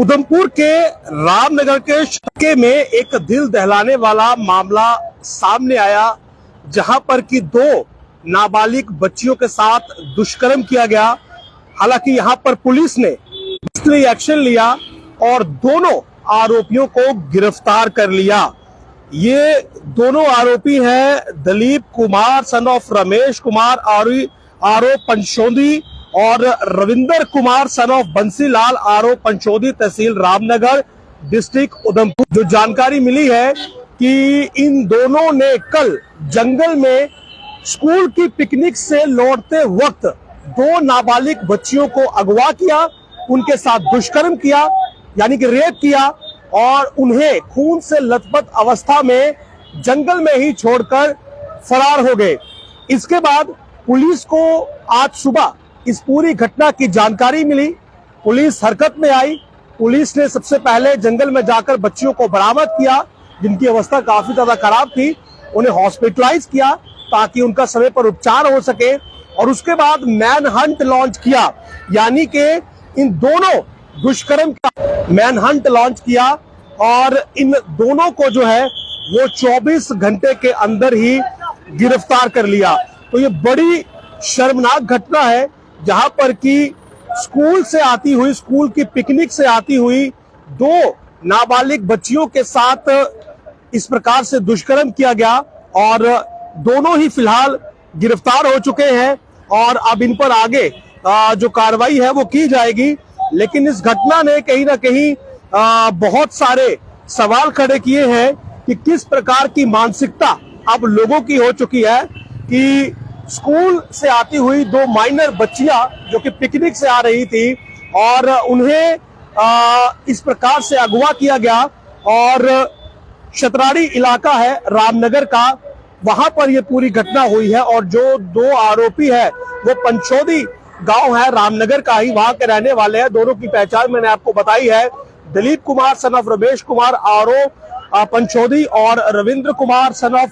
उधमपुर के रामनगर के शके में एक दिल दहलाने वाला मामला सामने आया, जहां पर कि दो नाबालिग बच्चियों के साथ दुष्कर्म किया गया। हालांकि यहां पर पुलिस ने एक्शन लिया और दोनों आरोपियों को गिरफ्तार कर लिया। ये दोनों आरोपी हैं दलीप कुमार सन ऑफ रमेश कुमार आरो पंचोदी और रविंदर कुमार सन ऑफ बंसीलाल आरो पंचोदी, तहसील रामनगर, डिस्ट्रिक्ट उधमपुर। जो जानकारी मिली है कि इन दोनों ने कल जंगल में स्कूल की पिकनिक से लौटते वक्त दो नाबालिग बच्चियों को अगवा किया, उनके साथ दुष्कर्म किया यानी कि रेप किया और उन्हें खून से लथपथ अवस्था में जंगल में ही छोड़कर फरार हो गए। इसके बाद पुलिस को आज सुबह इस पूरी घटना की जानकारी मिली। पुलिस हरकत में आई। पुलिस ने सबसे पहले जंगल में जाकर बच्चियों को बरामद किया, जिनकी अवस्था काफी ज्यादा खराब थी। उन्हें हॉस्पिटलाइज किया ताकि उनका समय पर उपचार हो सके और उसके बाद मैन हंट लॉन्च किया, यानी कि इन दोनों दुष्कर्म का मैन हंट लॉन्च किया और इन दोनों को जो है वो 24 घंटे के अंदर ही गिरफ्तार कर लिया। तो ये बड़ी शर्मनाक घटना है, जहां पर कि स्कूल से आती हुई, स्कूल की पिकनिक से आती हुई दो नाबालिग बच्चियों के साथ इस प्रकार से दुष्कर्म किया गया और दोनों ही फिलहाल गिरफ्तार हो चुके हैं और अब इन पर आगे जो कार्रवाई है वो की जाएगी। लेकिन इस घटना ने कहीं ना कहीं बहुत सारे सवाल खड़े किए हैं कि किस प्रकार की मानसिकता अब लोगों की हो चुकी है कि स्कूल से आती हुई दो माइनर बच्चियां जो कि पिकनिक से आ रही थी और उन्हें इस प्रकार से अगवा किया गया और शतराड़ी इलाका है रामनगर का, वहां पर यह पूरी घटना हुई है। और जो दो आरोपी है वो पंचोदी गांव है रामनगर का ही, वहां के रहने वाले हैं। दोनों की पहचान मैंने आपको बताई है, दलीप कुमार सन ऑफ रमेश कुमार आरो पंचोदी और रविंद्र कुमार सन ऑफ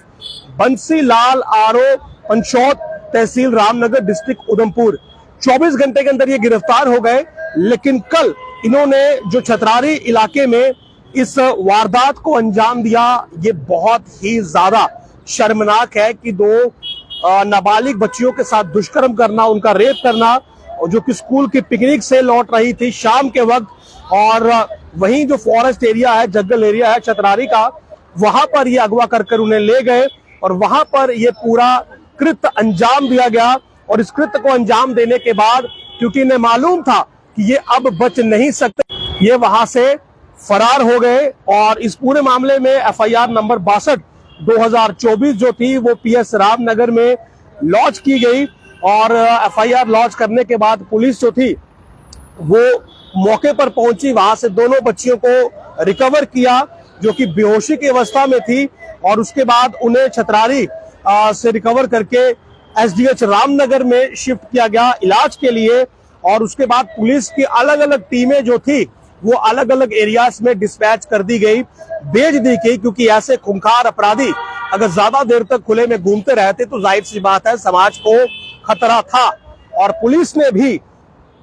बंसीलाल आरो पंचौद, तहसील रामनगर, डिस्ट्रिक्ट उधमपुर। 24 घंटे के अंदर ये गिरफ्तार हो गए। लेकिन कल इन्होंने जो छतरारी इलाके में इस वारदात को अंजाम दिया, ये बहुत ही ज्यादा शर्मनाक है कि दो नाबालिग बच्चियों के साथ दुष्कर्म करना, उनका रेप करना, और जो कि स्कूल की पिकनिक से लौट रही थी शाम के वक्त, और वहीं जो फॉरेस्ट एरिया है, जंगल एरिया है छतरारी का, वहां पर ये अगवा कर उन्हें ले गए और वहां पर ये पूरा कृत्य अंजाम दिया गया। और इस कृत्य को अंजाम देने के बाद क्योंकि इन्हें मालूम था कि ये अब बच नहीं सकते, ये वहां से फरार हो गए और इस पूरे मामले में एफआईआर नंबर 62 2024 जो थी वो पीएस रामनगर में लॉन्च की गई। और एफआईआर लॉन्च करने के बाद पुलिस जो थी वो मौके पर पहुंची, वहां से दोनों बच्चियों को रिकवर किया जो कि बेहोशी की अवस्था में थी और उसके बाद उन्हें छतरारी से रिकवर करके एसडीएच रामनगर में शिफ्ट किया गया इलाज के लिए। और उसके बाद पुलिस की अलग अलग टीमें जो थी वो अलग अलग एरियाज में डिस्पैच कर दी गई, भेज दी गई, क्योंकि ऐसे खूंखार अपराधी अगर ज्यादा देर तक खुले में घूमते रहते तो जाहिर सी बात है समाज को खतरा था। और पुलिस ने भी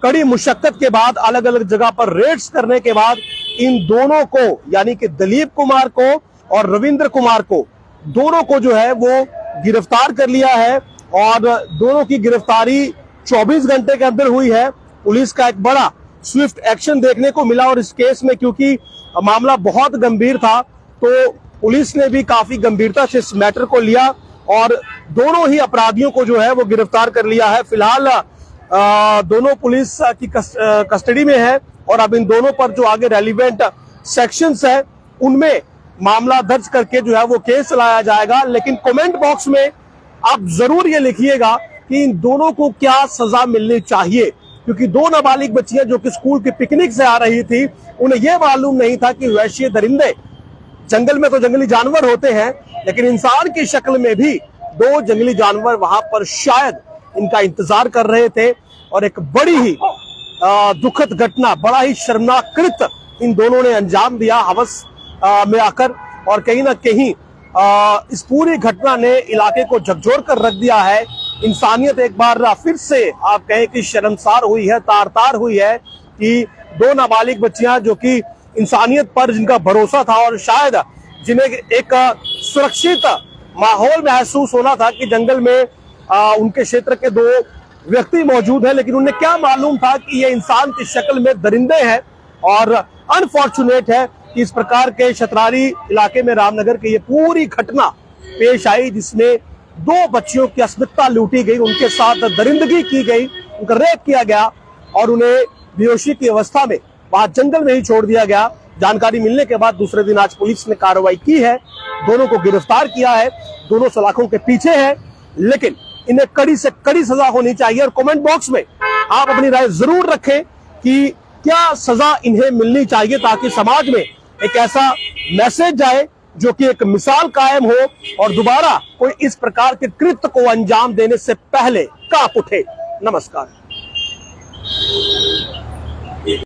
कड़ी मुशक्कत के बाद अलग अलग जगह पर रेड्स करने के बाद इन दोनों को, यानी कि दलीप कुमार को और रविंद्र कुमार को, दोनों को जो है वो गिरफ्तार कर लिया है और दोनों की गिरफ्तारी 24 घंटे के अंदर हुई है। पुलिस का एक बड़ा स्विफ्ट एक्शन देखने को मिला और इस केस में क्योंकि मामला बहुत गंभीर था तो पुलिस ने भी काफी गंभीरता से इस मैटर को लिया और दोनों ही अपराधियों को जो है वो गिरफ्तार कर लिया है। फिलहाल दोनों पुलिस की कस्टडी में है और अब इन दोनों पर जो आगे रेलिवेंट सेक्शंस है उनमें मामला दर्ज करके जो है वो केस चलाया जाएगा। लेकिन कमेंट बॉक्स में आप जरूर ये लिखिएगा कि इन दोनों को क्या सजा मिलनी चाहिए, क्योंकि दो नाबालिग बच्चियां जो कि स्कूल की पिकनिक से आ रही थी, उन्हें यह मालूम नहीं था कि वैश्य दरिंदे, जंगल में तो जंगली जानवर होते हैं लेकिन इंसान की शक्ल में भी दो जंगली जानवर वहां पर शायद इनका इंतजार कर रहे थे। और एक बड़ी ही दुखद घटना, बड़ा ही शर्मनाक कृत्य इन दोनों ने अंजाम दिया हवस में आकर। और कहीं ना कहीं इस पूरी घटना ने इलाके को झकझोर कर रख दिया है। इंसानियत एक बार फिर से आप कहें कि शर्मसार हुई है, तार तार हुई है कि दो नाबालिग बच्चियां जो कि इंसानियत पर जिनका भरोसा था और शायद जिन्हें एक सुरक्षित माहौल महसूस होना था कि जंगल में उनके क्षेत्र के दो व्यक्ति मौजूद हैं, लेकिन उन्हें क्या मालूम था कि ये इंसान की शक्ल में दरिंदे हैं। और अनफॉर्चुनेट है कि इस प्रकार के शतरारी इलाके में रामनगर की ये पूरी घटना पेश आई, जिसमें दो बच्चियों की अस्मिता लूटी गई, उनके साथ दरिंदगी की गई, उनका रेप किया गया और उन्हें बेहोशी की अवस्था में वहां जंगल में ही छोड़ दिया गया। जानकारी मिलने के बाद दूसरे दिन आज पुलिस ने कार्रवाई की है, दोनों को गिरफ्तार किया है, दोनों सलाखों के पीछे है, लेकिन इन्हें कड़ी से कड़ी सजा होनी चाहिए। और कमेंट बॉक्स में आप अपनी राय जरूर रखें कि क्या सजा इन्हें मिलनी चाहिए, ताकि समाज में एक ऐसा मैसेज जाए जो कि एक मिसाल कायम हो और दोबारा कोई इस प्रकार के कृत्य को अंजाम देने से पहले कांप उठे। नमस्कार।